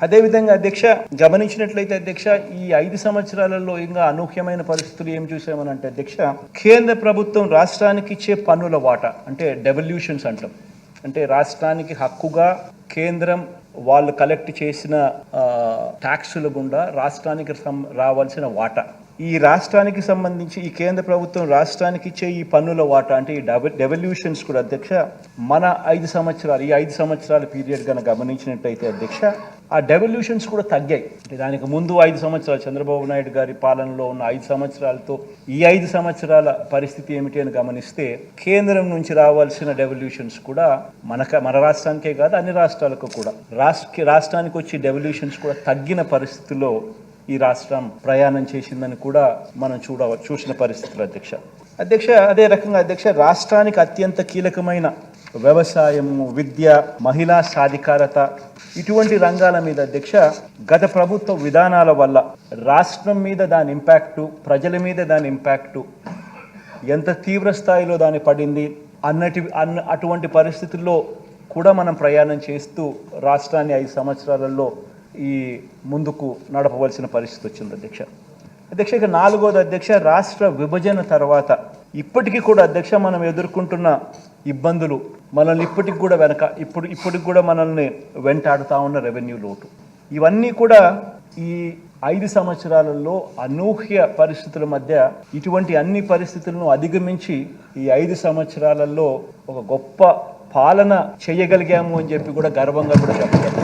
అదేవిధంగా అధ్యక్ష గమనించినట్లయితే అధ్యక్ష ఈ 5 సంవత్సరాలలో ఇంకా అనూహ్యమైన పరిస్థితులు ఏం చూసామనంటే అధ్యక్ష కేంద్ర ప్రభుత్వం రాష్ట్రానికి ఇచ్చే పన్నుల వాటా అంటే డెవల్యూషన్స్ అంటాం, అంటే రాష్ట్రానికి హక్కుగా కేంద్రం వాళ్ళు కలెక్ట్ చేసిన ట్యాక్సుల గుండా రాష్ట్రానికి రావాల్సిన వాటా, ఈ రాష్ట్రానికి సంబంధించి ఈ కేంద్ర ప్రభుత్వం రాష్ట్రానికి ఇచ్చే ఈ పన్నుల వాటా అంటే ఈ డెవల్యూషన్స్ కూడా అధ్యక్ష మన 5 సంవత్సరాలు ఈ 5 సంవత్సరాల పీరియడ్ కనుక గమనించినట్టయితే అధ్యక్ష ఆ డెవల్యూషన్స్ కూడా తగ్గాయి. అంటే దానికి ముందు 5 సంవత్సరాలు చంద్రబాబు నాయుడు గారి పాలనలో ఉన్న 5 సంవత్సరాలతో ఈ 5 సంవత్సరాల పరిస్థితి ఏమిటి అని గమనిస్తే కేంద్రం నుంచి రావాల్సిన డెవల్యూషన్స్ కూడా మన రాష్ట్రానికే కాదు అన్ని రాష్ట్రాలకు కూడా రాష్ట్రానికి వచ్చే డెవల్యూషన్స్ కూడా తగ్గిన పరిస్థితుల్లో ఈ రాష్ట్రం ప్రయాణం చేసిందని కూడా మనం చూసిన పరిస్థితులు అధ్యక్ష. అదే రకంగా అధ్యక్ష రాష్ట్రానికి అత్యంత కీలకమైన వ్యవసాయము, విద్య, మహిళా సాధికారత ఇటువంటి రంగాల మీద అధ్యక్ష గత ప్రభుత్వ విధానాల వల్ల రాష్ట్రం మీద దాని ఇంపాక్టు, ప్రజల మీద దాని ఇంపాక్టు ఎంత తీవ్ర స్థాయిలో దాని పడింది అటువంటి పరిస్థితుల్లో కూడా మనం ప్రయాణం చేస్తూ రాష్ట్రాన్ని 5 సంవత్సరాలలో ఈ ముందుకు నడపవలసిన పరిస్థితి వచ్చింది అధ్యక్ష. ఇక 4వది అధ్యక్ష రాష్ట్ర విభజన తర్వాత ఇప్పటికీ కూడా అధ్యక్ష మనం ఎదుర్కొంటున్న ఇబ్బందులు మనల్ని ఇప్పటికి కూడా మనల్ని వెంటాడుతూ ఉన్న రెవెన్యూ లోటు, ఇవన్నీ కూడా ఈ 5 సంవత్సరాలలో అనూహ్య పరిస్థితుల మధ్య ఇటువంటి అన్ని పరిస్థితులను అధిగమించి ఈ 5 సంవత్సరాలలో ఒక గొప్ప పాలన చేయగలిగాము అని చెప్పి కూడా గర్వంగా కూడా చెప్పగలం